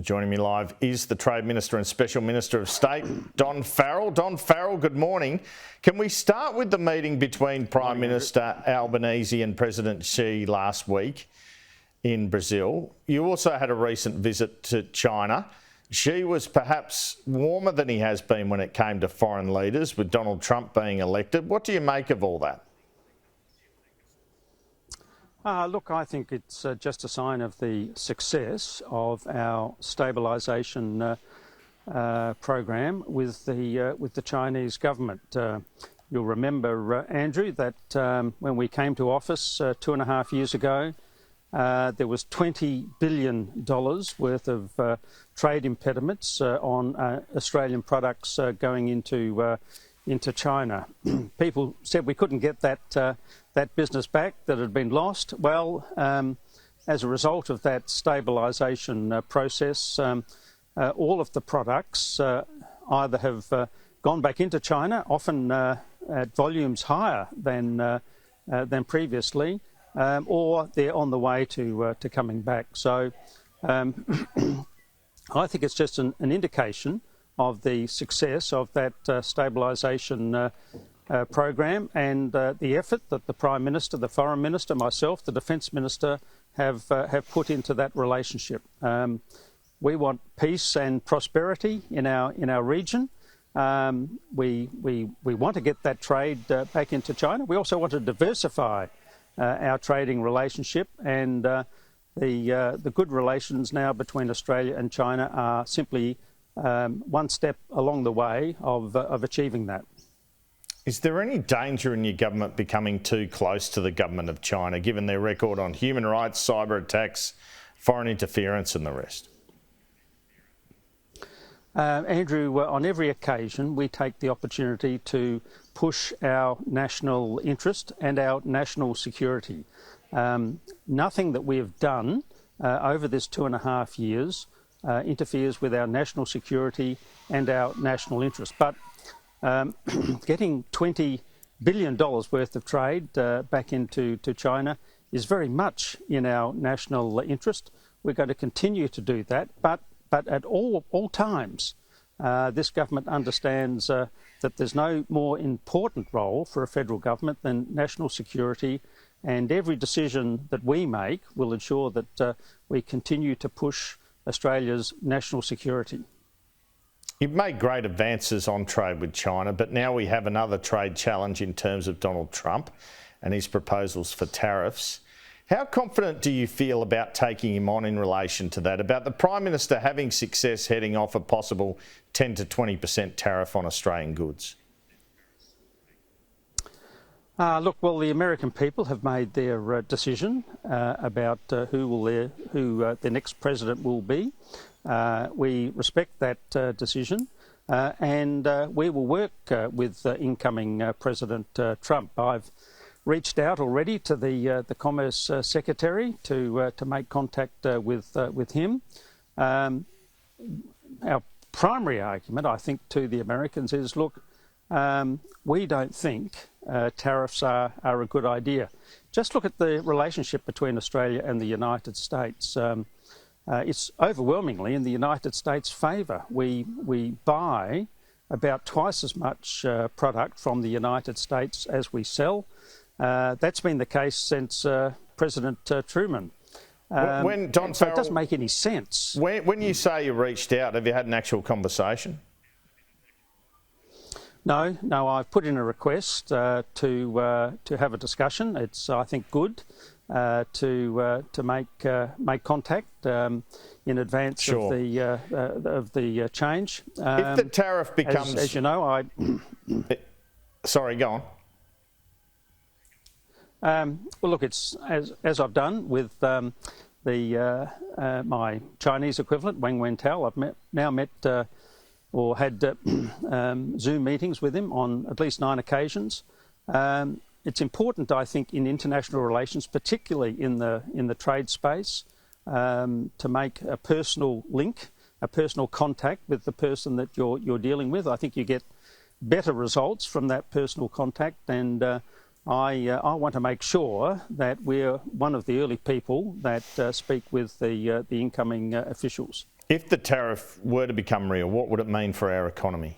Joining me live is the Trade Minister and Special Minister of State, Don Farrell. Don Farrell, good morning. Can we start with the meeting between Prime Minister Albanese and President Xi last week in Brazil? You also had a recent visit to China. Xi was perhaps warmer than he has been when it came to foreign leaders, with Donald Trump being elected. What do you make of all that? Look, I think it's just a sign of the success of our stabilisation program with the Chinese government. You'll remember, Andrew, that when we came to office 2.5 years ago, there was $20 billion worth of trade impediments on Australian products going into China. People said we couldn't get that business back that had been lost. Well, as a result of that stabilisation process, all of the products either have gone back into China, often at volumes higher than previously, or they're on the way to coming back. So I think it's just an indication of the success of that stabilisation program and the effort that the Prime Minister, the Foreign Minister, myself, the Defence Minister have put into that relationship. We want peace and prosperity in our region. We want to get that trade back into China. We also want to diversify our trading relationship, and the good relations now between Australia and China are simply one step along the way of achieving that. Is there any danger in your government becoming too close to the government of China, given their record on human rights, cyber attacks, foreign interference and the rest? Andrew, on every occasion we take the opportunity to push our national interest and our national security. Nothing that we have done over this 2.5 years interferes with our national security and our national interest. But getting $20 billion worth of trade back into China is very much in our national interest. We're going to continue to do that, but at all times, this government understands that there's no more important role for a federal government than national security, and every decision that we make will ensure that we continue to push Australia's national security. You've made great advances on trade with China, but now we have another trade challenge in terms of Donald Trump and his proposals for tariffs. How confident do you feel about taking him on in relation to that, about the Prime Minister having success heading off a possible 10 to 20% tariff on Australian goods? Look, well, the American people have made their decision about who their next president will be. We respect that decision, and we will work with incoming President Trump. I've reached out already to the Commerce Secretary to make contact with him. Our primary argument, I think, to the Americans is, look, we don't think tariffs are a good idea. Just look at the relationship between Australia and the United States. It's overwhelmingly in the United States' favour. We buy about twice as much product from the United States as we sell. That's been the case since President Truman. When Don so it doesn't make any sense. When you say you reached out, have you had an actual conversation? No, I've put in a request to have a discussion. It's, I think, good to make contact in advance Sure. of the change. If the tariff becomes, as you know, sorry, go on. Well, look, it's as I've done with my Chinese equivalent, Wang Wentao. I've now met or had Zoom meetings with him on at least 9 occasions. It's important, I think, in international relations, particularly in the trade space, to make a personal link, a personal contact with the person that you're dealing with. I think you get better results from that personal contact, and I want to make sure that we're one of the early people that speak with the incoming officials. If the tariff were to become real, what would it mean for our economy?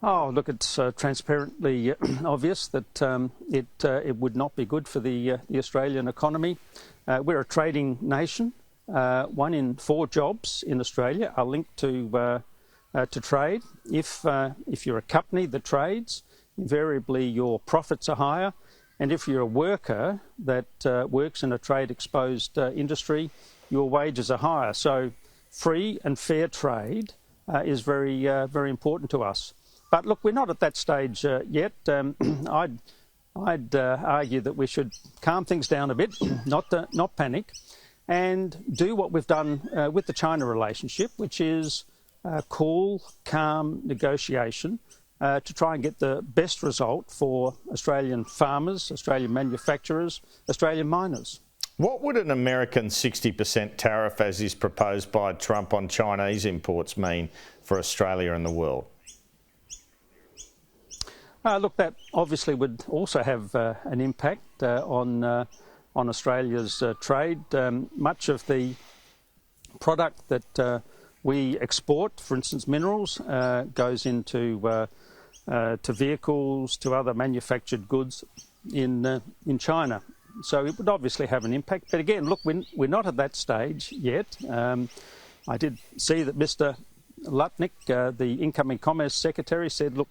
Oh, look, it's transparently obvious that it would not be good for the Australian economy. We're a trading nation. 1 in 4 jobs in Australia are linked to trade. If you're a company that trades, invariably your profits are higher. And if you're a worker that works in a trade-exposed industry, your wages are higher. So free and fair trade is very important to us. But look, we're not at that stage yet. I'd argue that we should calm things down a bit, not panic, and do what we've done with the China relationship, which is cool, calm negotiation to try and get the best result for Australian farmers, Australian manufacturers, Australian miners. What would an American 60% tariff, as is proposed by Trump on Chinese imports, mean for Australia and the world? Look, that obviously would also have an impact on Australia's trade. Much of the product that we export, for instance minerals, goes into to vehicles, to other manufactured goods in China. So it would obviously have an impact. But again, look, we're not at that stage yet. I did see that Mr. Lutnick, the incoming Commerce Secretary, said, look,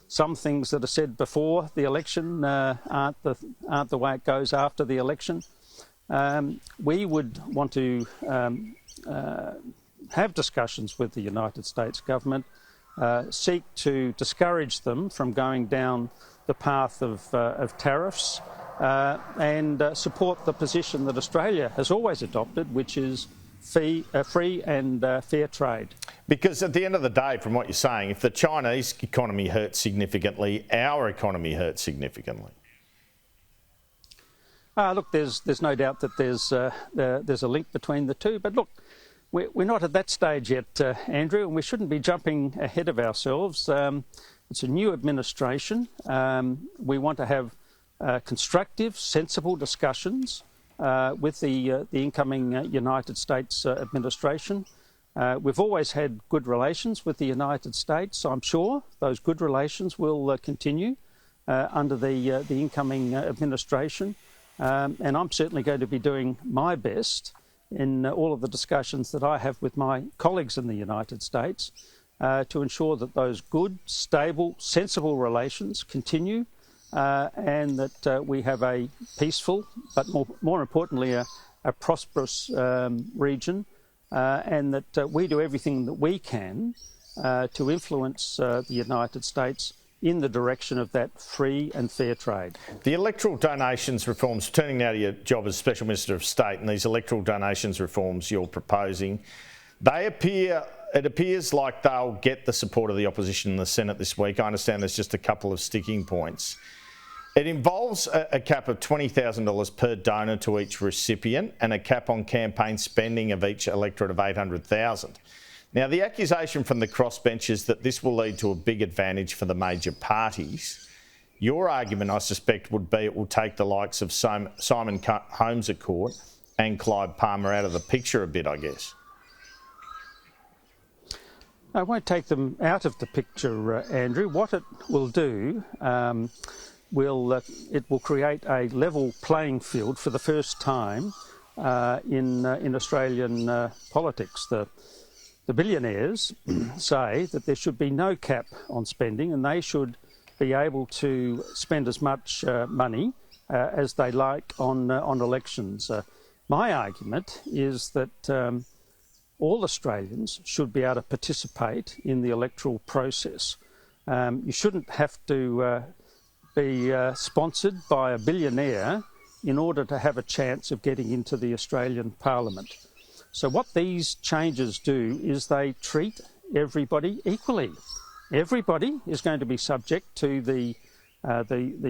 some things that are said before the election aren't the way it goes after the election. We would want to have discussions with the United States government, seek to discourage them from going down the path of tariffs, and support the position that Australia has always adopted, which is free and fair trade. Because at the end of the day, from what you're saying, if the Chinese economy hurts significantly, our economy hurts significantly. Look, there's no doubt that there's a link between the two. But look, we're not at that stage yet, Andrew, and we shouldn't be jumping ahead of ourselves. It's a new administration. We want to have constructive, sensible discussions with the incoming United States administration. We've always had good relations with the United States. I'm sure those good relations will continue under the incoming administration. And I'm certainly going to be doing my best in all of the discussions that I have with my colleagues in the United States to ensure that those good, stable, sensible relations continue and that we have a peaceful, but more importantly, a prosperous region, and that we do everything that we can to influence the United States in the direction of that free and fair trade. The electoral donations reforms, turning now to your job as Special Minister of State, and these electoral donations reforms you're proposing, it appears like they'll get the support of the opposition in the Senate this week. I understand there's just a couple of sticking points. It involves a cap of $20,000 per donor to each recipient and a cap on campaign spending of each electorate of $800,000. Now, the accusation from the crossbench is that this will lead to a big advantage for the major parties. Your argument, I suspect, would be it will take the likes of Simon Holmes at court and Clive Palmer out of the picture a bit, I guess. I won't take them out of the picture, Andrew. What it will do, it will create a level playing field for the first time in Australian politics. The billionaires say that there should be no cap on spending and they should be able to spend as much money as they like on elections. My argument is that all Australians should be able to participate in the electoral process. You shouldn't have to be sponsored by a billionaire in order to have a chance of getting into the Australian Parliament. So what these changes do is they treat everybody equally. Everybody is going to be subject to the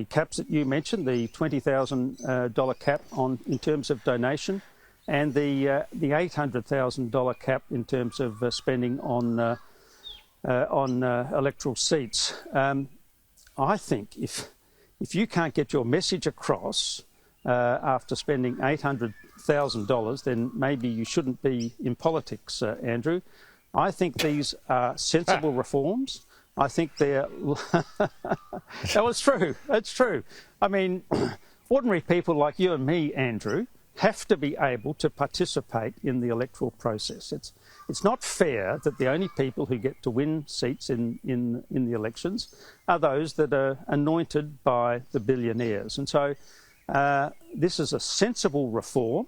caps that you mentioned, the $20,000 cap in terms of donation, and the $800,000 cap in terms of spending on electoral seats. I think if you can't get your message across after spending $800,000, then maybe you shouldn't be in politics, Andrew. I think these are sensible reforms. I think they're... No, it's true. It's true. I mean, ordinary people like you and me, Andrew, have to be able to participate in the electoral process. It's not fair that the only people who get to win seats in the elections are those that are anointed by the billionaires. And so this is a sensible reform,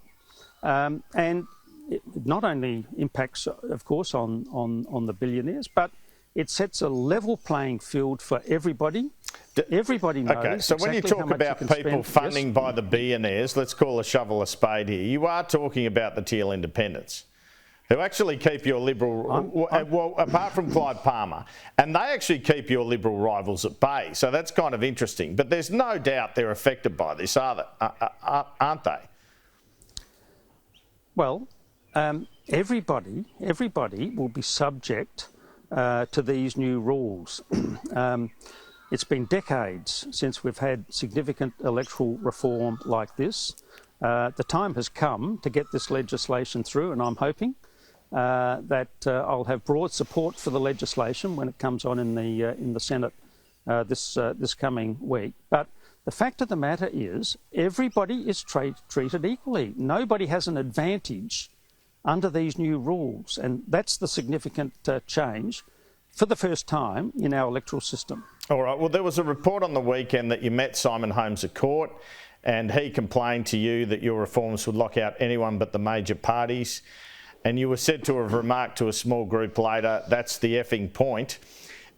and it not only impacts, of course, on the billionaires, but it sets a level playing field for everybody. Everybody knows. Okay, so when you talk about people funding by the billionaires, let's call a shovel a spade here. You are talking about the Teal independents, who actually keep your Liberal, well, apart from Clive Palmer, and they actually keep your Liberal rivals at bay. So that's kind of interesting. But there's no doubt they're affected by this, aren't they? Well, everybody will be subject to these new rules. It's been decades since we've had significant electoral reform like this. The time has come to get this legislation through, and I'm hoping that I'll have broad support for the legislation when it comes on in the Senate this coming week. But the fact of the matter is, everybody is treated equally. Nobody has an advantage under these new rules, and that's the significant change for the first time in our electoral system. All right, well, there was a report on the weekend that you met Simon Holmes at court, and he complained to you that your reforms would lock out anyone but the major parties, and you were said to have remarked to a small group later, "That's the effing point."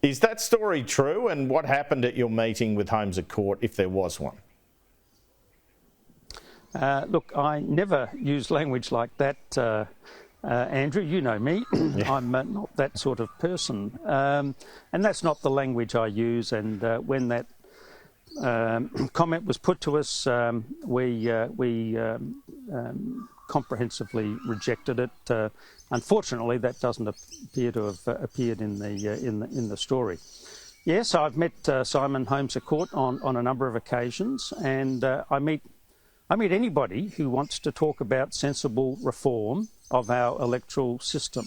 Is that story true, and what happened at your meeting with Holmes at court, if there was one? Look, I never use language like that, Andrew. You know me. Yeah. I'm not that sort of person. And that's not the language I use. And when that comment was put to us, we comprehensively rejected it. Unfortunately, that doesn't appear to have appeared in the story. Yes, I've met Simon Holmes at court on a number of occasions, and I meet anybody who wants to talk about sensible reform of our electoral system.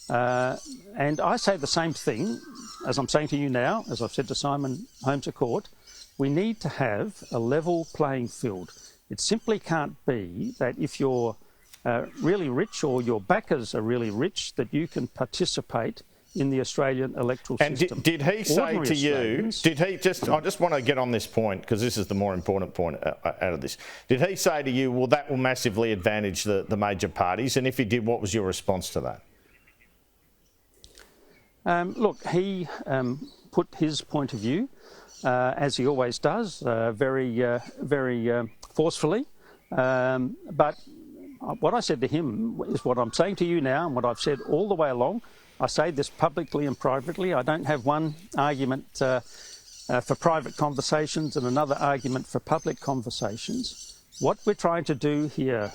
And I say the same thing as I'm saying to you now, as I've said to Simon Holmes at court. We need to have a level playing field. It simply can't be that if you're really rich or your backers are really rich, that you can participate in the Australian electoral system. And did he say to you, I just want to get on this point because this is the more important point out of this. Did he say to you, well, that will massively advantage the major parties? And if he did, what was your response to that? Look, he put his point of view, as he always does, very forcefully. But what I said to him is what I'm saying to you now and what I've said all the way along. I say this publicly and privately. I don't have one argument for private conversations and another argument for public conversations. What we're trying to do here,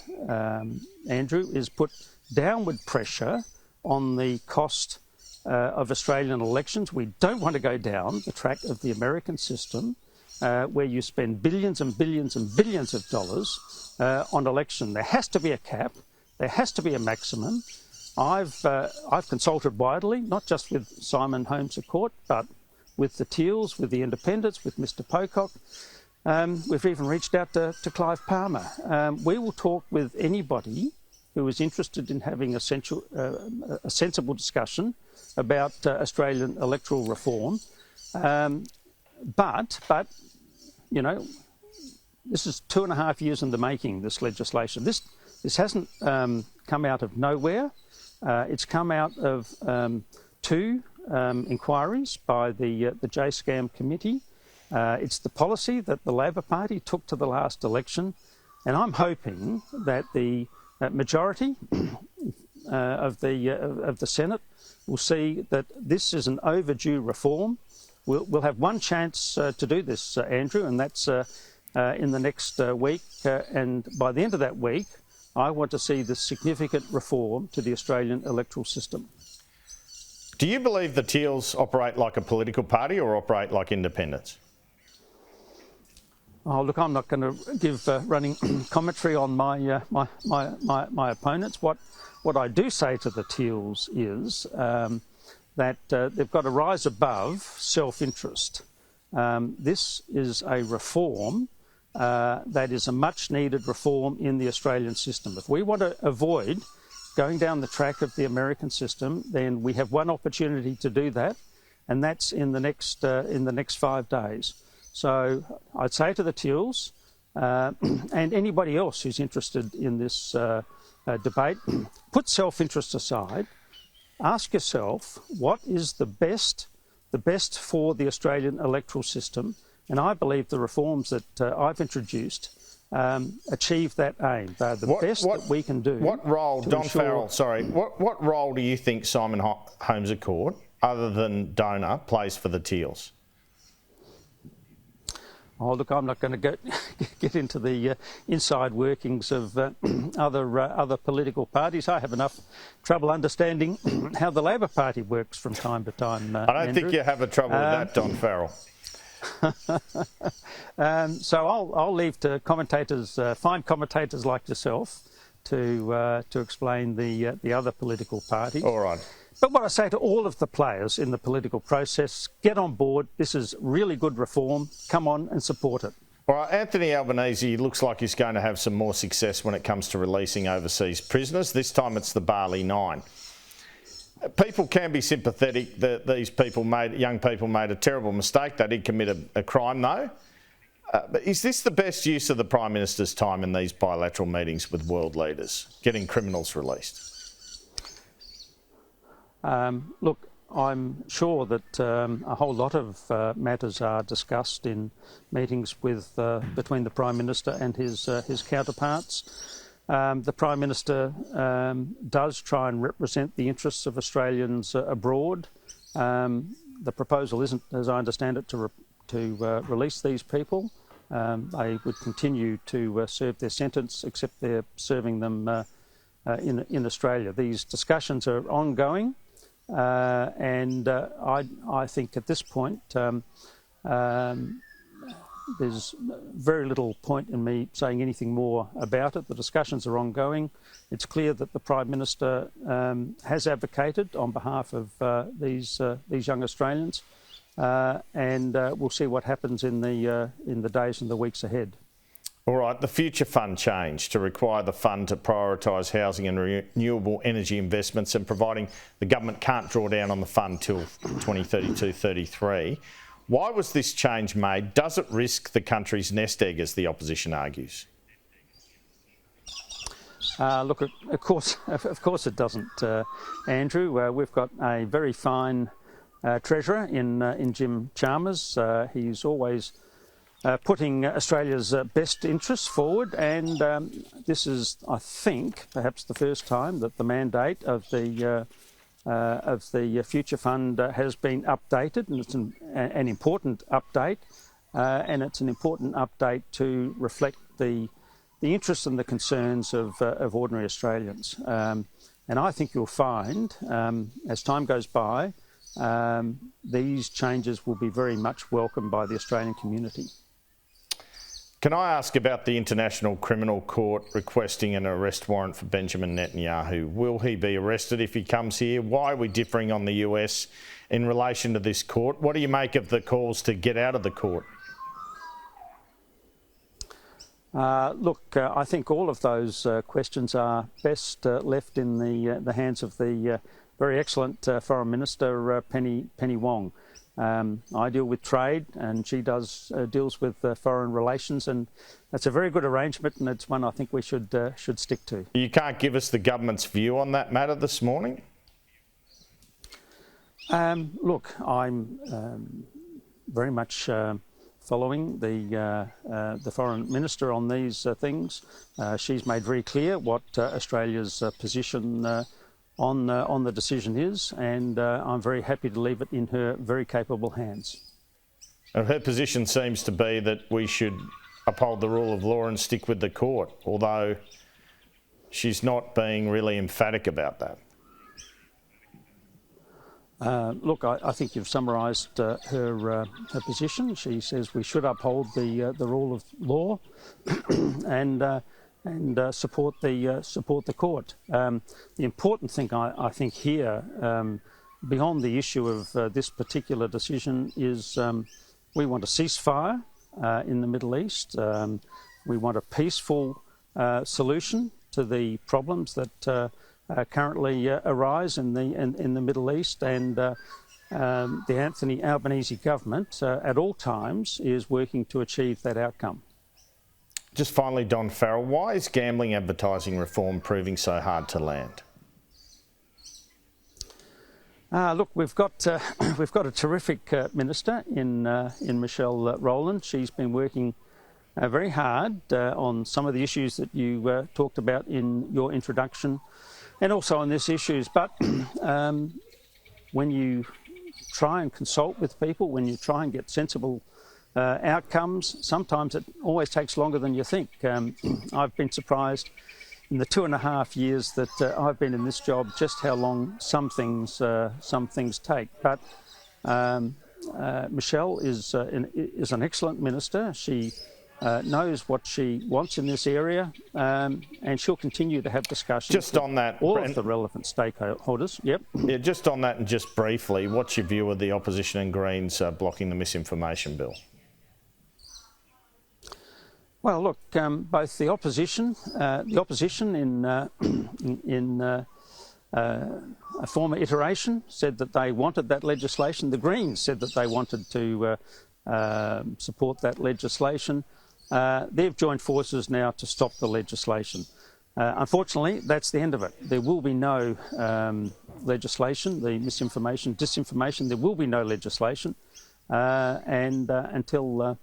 Andrew, is put downward pressure on the cost of Australian elections. We don't want to go down the track of the American system, where you spend billions and billions and billions of dollars on election. There has to be a cap. There has to be a maximum. I've consulted widely, not just with Simon Holmes at court, but with the Teals, with the Independents, with Mr Pocock. We've even reached out to Clive Palmer. We will talk with anybody who is interested in having a sensible discussion about Australian electoral reform. But you know, this is 2.5 years in the making, this legislation. This hasn't come out of nowhere. It's come out of two inquiries by the J-Scam committee. It's the policy that the Labor Party took to the last election, and I'm hoping that the majority of the Senate will see that this is an overdue reform. We'll have one chance to do this, Andrew, and that's in the next week. And by the end of that week, I want to see the significant reform to the Australian electoral system. Do you believe the Teals operate like a political party or operate like independents? Oh, look, I'm not going to give running commentary on my opponents. What I do say to the Teals is that they've got to rise above self-interest. This is a reform that is a much-needed reform in the Australian system. If we want to avoid going down the track of the American system, then we have one opportunity to do that, and that's in the next 5 days. So I'd say to the Teals and anybody else who's interested in this debate, put self-interest aside. Ask yourself what is the best for the Australian electoral system, and I believe the reforms that I've introduced achieve that aim. They're the best that we can do. What role, Don Farrell, what role do you think Simon Holmes à Court, other than donor, plays for the Teals? Oh, look, I'm not going to get into the inside workings of other political parties. I have enough trouble understanding how the Labor Party works from time to time. I don't think you have a trouble with that, Don Farrell. So I'll leave to commentators, fine commentators like yourself, to explain the other political parties. All right. But what I say to all of the players in the political process, get on board. This is really good reform. Come on and support it. All right, Anthony Albanese looks like he's going to have some more success when it comes to releasing overseas prisoners. This time it's the Bali Nine. People can be sympathetic that these young people made a terrible mistake. They did commit a crime though. But is this the best use of the Prime Minister's time in these bilateral meetings with world leaders, getting criminals released? Look, I'm sure that a whole lot of matters are discussed in meetings between the Prime Minister and his counterparts. The Prime Minister does try and represent the interests of Australians abroad. The proposal isn't, as I understand it, to release these people. They would continue to serve their sentence, except they're serving them in Australia. These discussions are ongoing. And I think at this point there's very little point in me saying anything more about it. The discussions are ongoing. It's clear that the Prime Minister has advocated on behalf of these young Australians, and we'll see what happens in the days and the weeks ahead. All right, the Future Fund changed to require the fund to prioritise housing and renewable energy investments, and providing the government can't draw down on the fund till 2032-33. Why was this change made? Does it risk the country's nest egg, as the opposition argues? Look, of course it doesn't, Andrew. We've got a very fine treasurer in Jim Chalmers. He's always putting Australia's best interests forward, and this is, I think, perhaps the first time that the mandate of the Future Fund has been updated, and it's an important update, and it's an important update to reflect the interests and the concerns of ordinary Australians. And I think you'll find, as time goes by, these changes will be very much welcomed by the Australian community. Can I ask about the International Criminal Court requesting an arrest warrant for Benjamin Netanyahu? Will he be arrested if he comes here? Why are we differing on the US in relation to this court? What do you make of the calls to get out of the court? Look, I think all of those questions are best left in the hands of the very excellent Foreign Minister, Penny Wong. I deal with trade, and she deals with foreign relations, and that's a very good arrangement, and it's one I think we should stick to. You can't give us the government's view on that matter this morning? Look, I'm very much following the Foreign Minister on these things. She's made very clear what Australia's position on the decision is, and I'm very happy to leave it in her very capable hands. And her position seems to be that we should uphold the rule of law and stick with the court, although she's not being really emphatic about that. Look, I think you've summarised her position. She says we should uphold the rule of law and support the court. The important thing I think here, beyond the issue of this particular decision, is we want a ceasefire in the Middle East. We want a peaceful solution to the problems that currently arise in the Middle East, and the Anthony Albanese government at all times is working to achieve that outcome. Just finally, Don Farrell, why is gambling advertising reform proving so hard to land? Look, we've got a terrific minister in Michelle Rowland. She's been working very hard on some of the issues that you talked about in your introduction, and also on these issues. But when you try and consult with people, when you try and get sensible outcomes, sometimes it always takes longer than you think. I've been surprised in the 2.5 years that I've been in this job just how long some things take. But Michelle is an excellent minister. She knows what she wants in this area, and she'll continue to have discussions just on that, all of the relevant stakeholders. Yep. Yeah, just on that, and just briefly, what's your view of the opposition and Greens blocking the misinformation bill? Well, look, both the opposition in a former iteration said that they wanted that legislation. The Greens said that they wanted to support that legislation. They've joined forces now to stop the legislation. Unfortunately, that's the end of it. There will be no legislation, the misinformation, disinformation, there will be no legislation until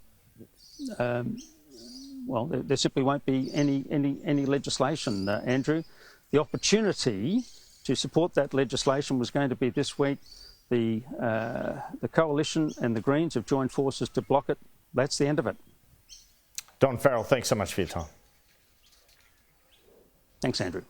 well, there simply won't be any legislation, Andrew. The opportunity to support that legislation was going to be this week. The Coalition and the Greens have joined forces to block it. That's the end of it. Don Farrell, thanks so much for your time. Thanks, Andrew.